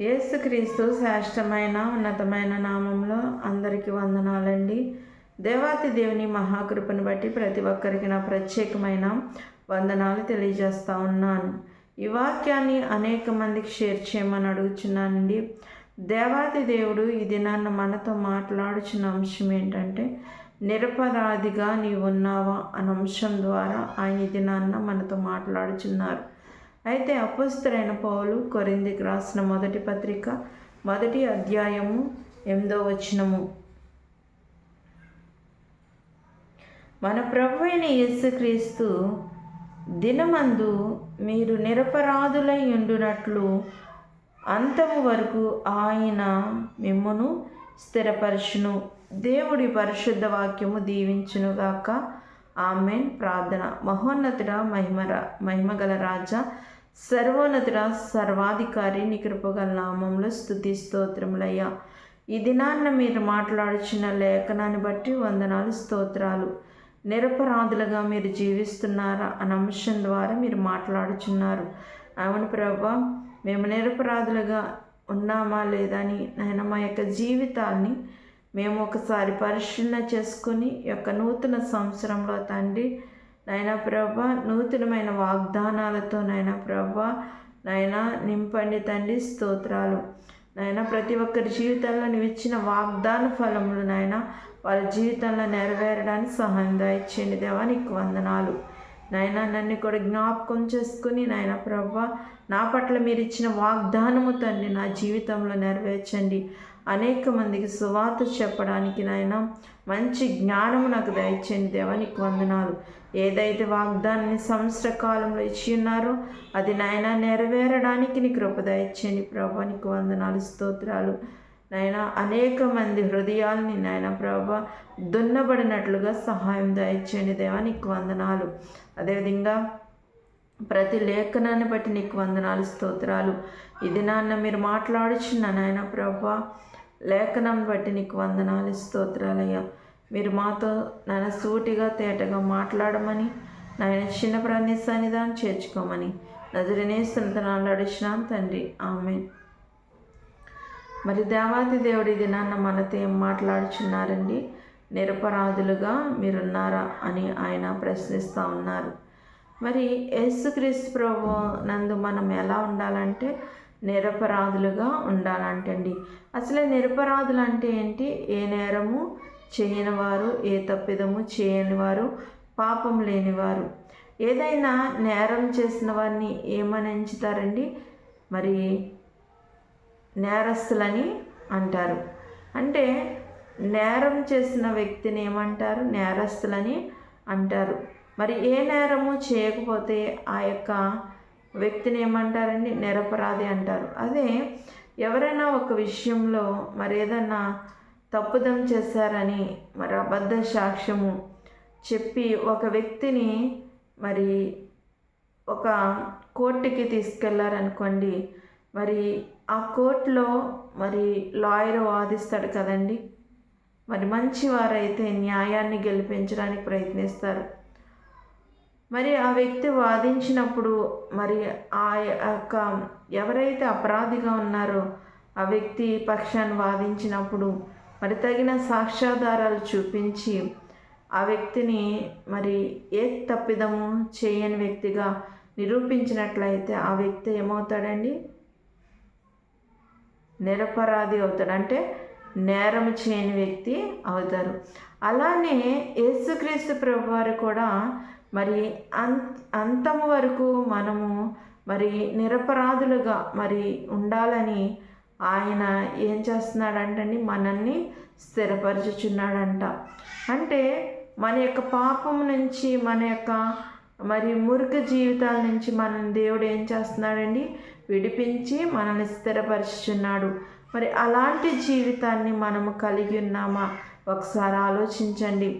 యేసుక్రీస్తు శ్రేష్టమైన ఉన్నతమైన నామంలో అందరికీ వందనాలండి. దేవాతి దేవుని మహాకృపను బట్టి ప్రతి ఒక్కరికి నా ప్రత్యేకమైన వందనాలు తెలియజేస్తూ ఉన్నాను. ఈ వాక్యాన్ని అనేక మందికి షేర్ చేయమని అడుగుచున్నానండి. దేవాతి దేవుడు ఈ దినాన్న మనతో మాట్లాడుచున్న అంశం ఏంటంటే, నిరపరాధిగా నీవు ఉన్నావా అనే అంశం ద్వారా ఆయన ఈ దినాన్న మనతో మాట్లాడుచున్నారు. అయితే అపోస్తలుడైన పౌలు కొరింథీకి రాసిన మొదటి పత్రిక 1వ అధ్యాయము 8వ వచనము, మన ప్రభువైన యేసుక్రీస్తు దినమందు మీరు నిరపరాధులై ఉండునట్లు అంతము వరకు ఆయన మిమ్మును స్థిరపరచును. దేవుడి పరిశుద్ధ వాక్యము దీవించునుగాక. ఆమెన్. ప్రార్థన. మహోన్నతుడ, మహిమగల రాజా, సర్వోన్నతుడ, సర్వాధికారి, నీ కృపగల నామంలో స్తుతి స్తోత్రములయ్యా. ఈ దినాన్న మీరు మాట్లాడుచున్న లేఖనాన్ని బట్టి వందనాలు, స్తోత్రాలు. నిరపరాధులుగా మీరు జీవిస్తున్నారా అనే అంశం ద్వారా మీరు మాట్లాడుచున్నారు. అవును ప్రభా, మేము నిరపరాధులుగా ఉన్నామా లేదని నాయన మా యొక్క జీవితాన్ని మేము ఒకసారి పరిశీలన చేసుకుని యొక్క నూతన సంవత్సరంలో తండ్రి నాయన ప్రభా నూతనమైన వాగ్దానాలతో నాయన ప్రభా నాయన నింపండి తండ్రి. స్తోత్రాలు నాయన. ప్రతి ఒక్కరి జీవితంలో నువ్వు ఇచ్చిన వాగ్దాన ఫలములు నాయన వాళ్ళ జీవితంలో నెరవేరడానికి సహాయం దయచేయండి దేవా. నీకు వందనాలు నాయన. నన్ను కూడా జ్ఞాపకం చేసుకుని నాయన ప్రభా నా పట్ల మీరు ఇచ్చిన వాగ్దానము తండ్రి నా జీవితంలో నెరవేర్చండి. అనేక మందికి సువార్త చెప్పడానికి నాయన మంచి జ్ఞానము నాకు దయచేయండి దేవా. నీకు వందనాలు. ఏదైతే వాగ్దానాన్ని సంవత్సర కాలంలో ఇచ్చి ఉన్నారో అది నాయన నెరవేరడానికి నీ కృప దయచేయండి ప్రభా. నీకు వందనాలు, స్తోత్రాలు నాయన. అనేక మంది హృదయాల్ని నాయన ప్రభా దున్నబడినట్లుగా సహాయం దయచేయండి దేవా. నీకు వందనాలు. అదేవిధంగా ప్రతి లేఖనాన్ని బట్టి నీకు వందనాలు, స్తోత్రాలు. ఇది నాన్న మీరు మాట్లాడుచున్న నాయన ప్రభా లేఖనం బట్టి నీకు వందనాలు, స్తోత్రాలయ్యా. మీరు మాతో నాయన సూటిగా తేటగా మాట్లాడమని నాయన చిన్న ప్రాణి సన్నిధానం చేర్చుకోమని నజరేనేస్తునాలు అడిచినాను తండ్రి. ఆమేన్. మరి దేవాది దేవుడి దినాన్న మనతో ఏం మాట్లాడుచున్నారండి? నిరపరాధులుగా మీరున్నారా అని ఆయన ప్రశ్నిస్తూ ఉన్నారు. మరి యేసుక్రీస్తు ప్రభు నందు మనం ఎలా ఉండాలంటే నిరపరాధులుగా ఉండాలంటండి. అసలే నిరపరాధులు అంటే ఏంటి? ఏ నేరము చేయని వారు, ఏ తప్పిదము చేయని వారు, పాపం లేనివారు. ఏదైనా నేరం చేసిన వారిని ఏమని ఎంచుతారండి? మరి నేరస్తులని అంటారు. అంటే నేరం చేసిన వ్యక్తిని ఏమంటారు? నేరస్తులని అంటారు. మరి ఏ నేరము చేయకపోతే ఆ యొక్క వ్యక్తిని ఏమంటారండి? నిరపరాధి అంటారు. అదే ఎవరైనా ఒక విషయంలో మరి ఏదన్నా తప్పుదం చేశారని మరి అబద్ధ సాక్ష్యము చెప్పి ఒక వ్యక్తిని మరి ఒక కోర్టుకి తీసుకెళ్లారనుకోండి, మరి ఆ కోర్టులో మరి లాయర్ వాదిస్తాడు కదండి. మరి మంచివారైతే న్యాయాన్ని గెలిపించడానికి ప్రయత్నిస్తారు. మరి ఆ వ్యక్తి వాదించినప్పుడు మరి ఆ యొక్క ఎవరైతే అపరాధిగా ఉన్నారో ఆ వ్యక్తి పక్షాన్ని వాదించినప్పుడు మరి తగిన సాక్ష్యాధారాలు చూపించి ఆ వ్యక్తిని మరి ఏ తప్పిదము చేయని వ్యక్తిగా నిరూపించినట్లయితే ఆ వ్యక్తి ఏమవుతాడండి? నిరపరాధి అవుతాడు. అంటే నేరం చేయని వ్యక్తి అవుతారు. అలానే యేసుక్రీస్తు ప్రభువారు కూడా మరి అంతము వరకు మనము మరి నిరపరాధులుగా మరి ఉండాలని ఆయన ఏం చేస్తున్నాడంటండి? మనల్ని స్థిరపరచుచున్నాడంట. అంటే మన యొక్క పాపం నుంచి, మన యొక్క మరి మురికి జీవితాల నుంచి మనల్ని దేవుడు ఏం చేస్తున్నాడండి? విడిపించి మనల్ని స్థిరపరచుచున్నాడు. మరి అలాంటి జీవితాన్ని మనము కలిగి ఉన్నామా? ఒకసారి ఆలోచించండి.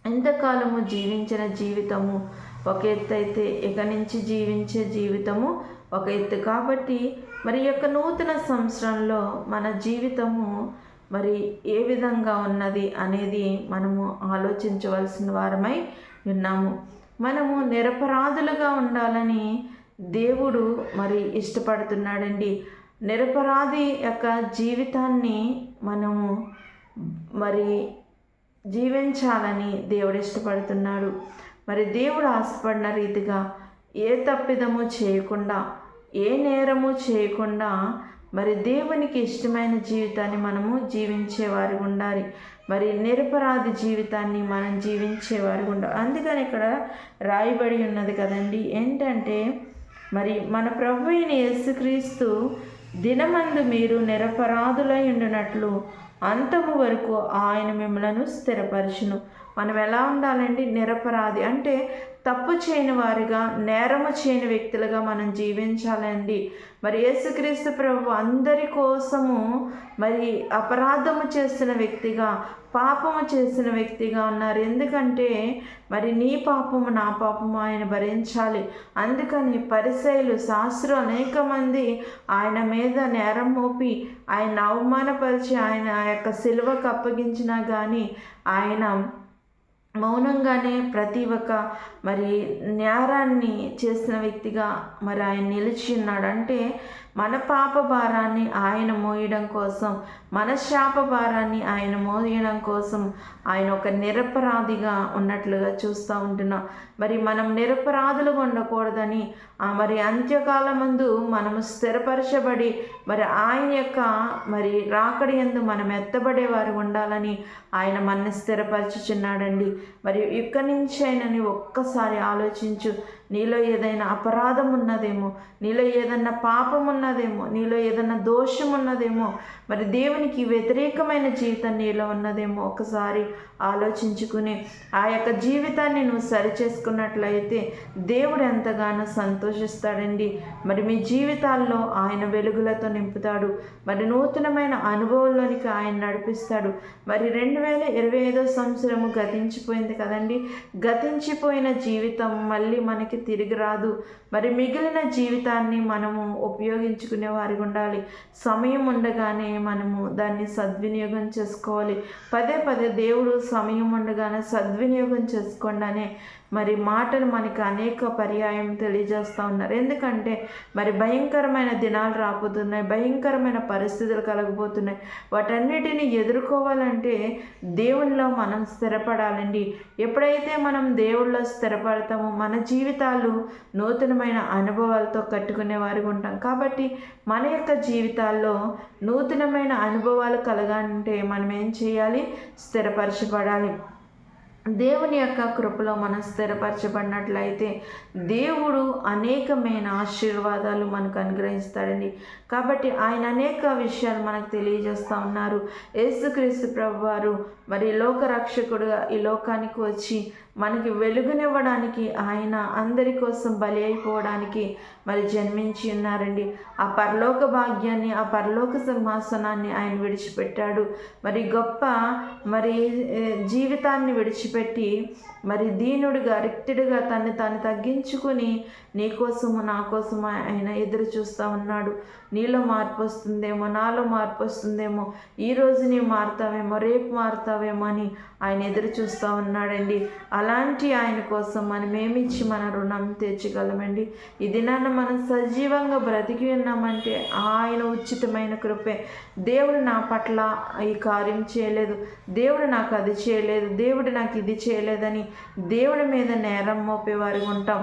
ఎంతకాలము జీవించిన జీవితము ఒక ఎత్తు అయితే ఇక నుంచి జీవించే జీవితము ఒక ఎత్తు. కాబట్టి మరి యొక్క నూతన సంవత్సరంలో మన జీవితము మరి ఏ విధంగా ఉన్నది అనేది మనము ఆలోచించవలసిన వారమై ఉన్నాము. మనము నిరపరాధులుగా ఉండాలని దేవుడు మరి ఇష్టపడుతున్నాడండి. నిరపరాధి యొక్క జీవితాన్ని మనము మరి జీవించాలని దేవుడు ఇష్టపడుతున్నాడు. మరి దేవుడు ఆశపడిన రీతిగా ఏ తప్పిదము చేయకుండా, ఏ నేరము చేయకుండా మరి దేవునికి ఇష్టమైన జీవితాన్ని మనము జీవించేవారు ఉండాలి. మరి నిరపరాధి జీవితాన్ని మనం జీవించేవారు ఉండాలి. అందుకని ఇక్కడ రాయబడి ఉన్నది కదండి, ఏంటంటే మరి మన ప్రభు అయిన యేసుక్రీస్తు దినమందు మీరు నిరపరాధులై ఉండినట్లు అంతము వరకు ఆయన మిమ్మలను స్థిరపరచును. మనం ఎలా ఉండాలండి? నిరపరాధి అంటే తప్పు చేయని వారిగా, నేరము చేయని వ్యక్తులుగా మనం జీవించాలండి. మరి యేసుక్రీస్తు ప్రభు అందరి కోసము మరి అపరాధము చేసిన వ్యక్తిగా, పాపము చేసిన వ్యక్తిగా ఉన్నారు. ఎందుకంటే మరి నీ పాపము నా పాపము ఆయన భరించాలి. అందుకని పరిసయ్యులు, శాస్త్రులు అనేక మంది ఆయన మీద నేరం మోపి ఆయన అవమానపరిచి ఆయన యొక్క సిలువకు అప్పగించినా కానీ ఆయన మౌనంగానే ప్రతి ఒక్క మరి నేరాన్ని చేసిన వ్యక్తిగా మరి ఆయన నిలిచి ఉన్నాడు. అంటే మన పాప భారాన్ని ఆయన మోయడం కోసం, మన శాప భారాన్ని ఆయన మోయడం కోసం ఆయన ఒక నిరపరాధిగా ఉన్నట్లుగా చూస్తూ ఉంటున్నాం. మరి మనం నిరపరాధులుగా ఉండకూడదని మరి అంత్యకాలమందు మనము స్థిరపరచబడి మరి ఆయన యొక్క మరి రాకడి యందు మనం ఎత్తబడేవారు ఉండాలని ఆయన మనల్ని స్థిరపరచుచున్నాడండి. మరి ఇక్కడి నుంచి అయినని ఒక్కసారి ఆలోచించు. నీలో ఏదైనా అపరాధం ఉన్నదేమో, నీలో ఏదన్నా పాపం ఉన్నదేమో, నీలో ఏదన్నా దోషం ఉన్నదేమో, మరి దేవునికి వ్యతిరేకమైన జీవితం నీలో ఉన్నదేమో ఒకసారి ఆలోచించుకుని ఆ యొక్క జీవితాన్ని నువ్వు సరిచేసుకున్నట్లయితే దేవుడు ఎంతగానో సంతోషిస్తాడండి. మరి మీ జీవితాల్లో ఆయన వెలుగులతో నింపుతాడు. మరి నూతనమైన అనుభవంలోనికి ఆయన నడిపిస్తాడు. మరి 2025 సంవత్సరము గతించిపోయింది కదండి. గతించిపోయిన జీవితం మళ్ళీ మనకి తిరిగి రాదు. మరి మిగిలిన జీవితాన్ని మనము ఉపయోగించుకునే వారికి ఉండాలి. సమయం ఉండగానే మనము దాన్ని సద్వినియోగం చేసుకోవాలి. పదే పదే దేవుడు సమయం ఉండగానే సద్వినియోగం చేసుకోండి అనే మరి మాటలు మనకి అనేక పర్యాయం తెలియజేస్తూ ఉన్నారు. ఎందుకంటే మరి భయంకరమైన దినాలు రాబోతున్నాయి, భయంకరమైన పరిస్థితులు కలగబోతున్నాయి. వాటన్నిటిని ఎదుర్కోవాలంటే దేవునిలో మనం స్థిరపడాలండి. ఎప్పుడైతే మనం దేవుళ్ళో స్థిరపడతామో మన జీవితాలు నూతనమైన అనుభవాలతో కట్టుకునే వారికి ఉంటాం. కాబట్టి మన యొక్క జీవితాల్లో నూతనమైన అనుభవాలు కలగాలంటే మనం ఏం చేయాలి? స్థిరపరచబడాలి. దేవుని యొక్క కృపలో మనం స్థిరపరచబడినట్లయితే దేవుడు అనేకమైన ఆశీర్వాదాలు మనకు అనుగ్రహిస్తాడండి. కాబట్టి ఆయన అనేక విషయాలు మనకు తెలియజేస్తూ ఉన్నారు. యేసుక్రీస్తు ప్రభువారు మరి లోకరక్షకుడుగా ఈ లోకానికి వచ్చి మనకి వెలుగునివ్వడానికి ఆయన అందరి కోసం బలి అయిపోవడానికి మరి జన్మించి ఉన్నారండి. ఆ పరలోక భాగ్యాన్ని, ఆ పరలోక సింహాసనాన్ని ఆయన విడిచిపెట్టాడు. మరి గొప్ప మరి జీవితాన్ని విడిచిపెట్టి మరి దీనుడిగా, రిక్తుడిగా తను తగ్గించుకుని నీ కోసము నా కోసము ఆయన ఎదురు చూస్తూ ఉన్నాడు. నీలో మార్పు వస్తుందేమో, నాలో మార్పు వస్తుందేమో, ఈరోజు నీవు మారుతావేమో, రేపు మారుతావేమో అని ఆయన ఎదురు చూస్తూ ఉన్నాడండి. అలాంటి ఆయన కోసం మనం ఏమిచ్చి మన రుణం తీర్చగలమండి? ఈ దినాన్ని మనం సజీవంగా బ్రతికి ఉన్నామంటే ఆయన ఉచితమైన కృపే. దేవుడు నా పట్ల ఈ కార్యం చేయలేదు, దేవుడు నాకు అది చేయలేదు, దేవుడు నాకు ఇది చేయలేదని దేవుడి మీద నేరం మోపేవారుగా ఉంటాం.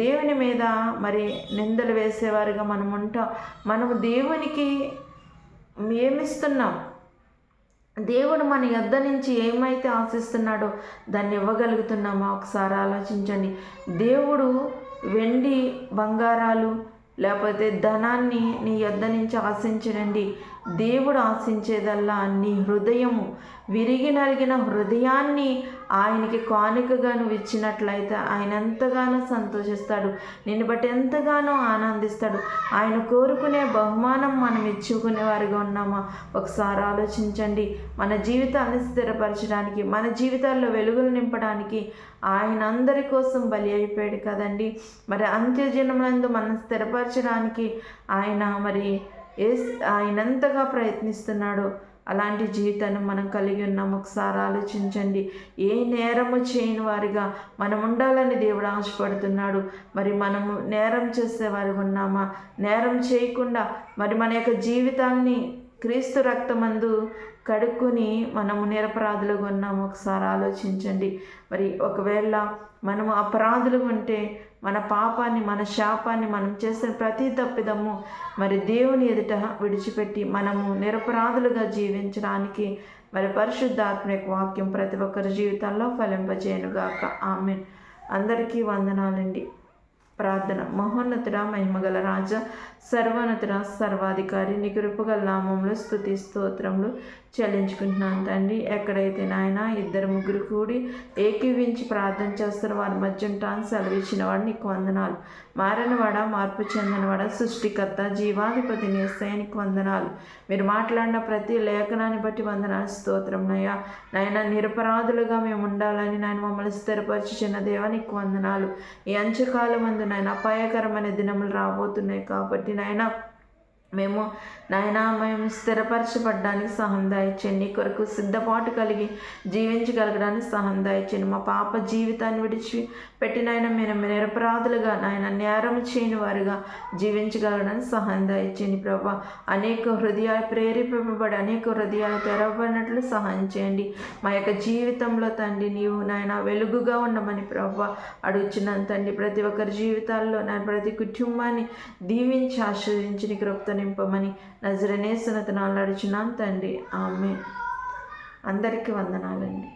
దేవుని మీద మరి నిందలు వేసేవారుగా మనం ఉంటాం. మనము దేవునికి ఏమిస్తున్నాం? దేవుడు మన యొద్ద నుంచి ఏమైతే ఆశిస్తున్నాడో దాన్ని ఇవ్వగలుగుతున్నామా? ఒకసారి ఆలోచించండి. దేవుడు వెండి బంగారాలు లేకపోతే ధనాన్ని నీ యొద్ద నుంచి ఆశించడండి. దేవుడు ఆశించేదల్లా నీ హృదయము, విరిగి నలిగిన హృదయాన్ని ఆయనకి కానుకగా నువ్వు ఇచ్చినట్లయితే ఆయన ఎంతగానో సంతోషిస్తాడు, నిన్ను బట్టి ఎంతగానో ఆనందిస్తాడు. ఆయన కోరుకునే బహుమానం మనం ఇచ్చుకునే వారిగా ఉన్నామా? ఒకసారి ఆలోచించండి. మన జీవితాన్ని స్థిరపరచడానికి, మన జీవితాల్లో వెలుగులు నింపడానికి ఆయన అందరి కోసం బలి అయిపోయాడు కదండి. మరి అంత్యజనములందు మనం స్థిరపరచడానికి ఆయన మరి ఆయన ఎంతగా ప్రయత్నిస్తున్నాడో అలాంటి జీవితాన్ని మనం కలిగి ఉన్నాం. ఒకసారి ఆలోచించండి. ఏ నేరము చేయని వారిగా మనం ఉండాలని దేవుడు ఆశపడుతున్నాడు. మరి మనము నేరం చేసేవారు ఉన్నామా? నేరం చేయకుండా మరి మన యొక్క జీవితాన్ని క్రీస్తు రక్తమందు కడుక్కుని మనము నిరపరాధులుగా ఉన్నాము. ఒకసారి ఆలోచించండి. మరి ఒకవేళ మనము అపరాధులుగా ఉంటే మన పాపాన్ని, మన శాపాన్ని, మనం చేసిన ప్రతి తప్పిదము మరి దేవుని ఎదుట విడిచిపెట్టి మనము నిరపరాధులుగా జీవించడానికి మరి పరిశుద్ధాత్మ యొక్క వాక్యం ప్రతి ఒక్కరి జీవితాల్లో ఫలింపజేయనుగాక. ఆమేన్. అందరికీ వందనాలండి. ప్రార్థన. మహోన్నతుడ, మహిమగల రాజ, సర్వోన్నతుడ, సర్వాధికారి, నీ కృపగల నామంలో స్తుతి స్తోత్రములు చెల్లించుకుంటున్నాను తండ్రి. ఎక్కడైతే నాయన 2-3 కూడి ఏకీవించి ప్రార్థన చేస్తున్న వారి మధ్య ఉంటాను సెలవిచ్చిన వాడు నీకు వందనాలు. మారినవాడ, మార్పు చెందినవాడ, సృష్టికర్త, జీవాధిపతి యేసయ్యనికి వందనాలు. మీరు మాట్లాడిన ప్రతి లేఖనాన్ని బట్టి వందనాలు, స్తోత్రం నయ్యా. నాయన నిరపరాధులుగా మేము ఉండాలని నాయన మమ్మల్ని స్థిరపరిచిన దేవా నీకు వందనాలు. ఈ అంత్యకాలం మందు నాయన అపాయకరమైన దినములు రాబోతున్నాయి కాబట్టి నాయన మేము స్థిరపరచబడ్డానికి సహాయం దయచేయండి. నీ కొరకు సిద్ధపాటు కలిగి జీవించగలగడానికి సహాయం దయచేయండి. మా పాప జీవితాన్ని విడిచి పెట్టినైనా మేము నిరపరాధులుగా నాయన నేరం చేయని వారిగా జీవించగలగడానికి సహాయం దయచేయండి ప్రభా. అనేక హృదయాలు ప్రేరేపింపబడి అనేక హృదయాలు తెరవబడినట్లు సహాయం చేయండి. మా యొక్క జీవితంలో తండ్రి నీవు నాయన వెలుగుగా ఉండమని ప్రభా అడుగుచున్నాను తండ్రి. ప్రతి ఒక్కరి జీవితాల్లో నాయన ప్రతి కుటుంబాన్ని దీవించి ఆశీర్వదించి నీ కృపతో నింపమని నజరేయుని యేసు నామములో అడుగుచున్నాను తండ్రి. ఆమేన్. అందరికీ వందనాలండి.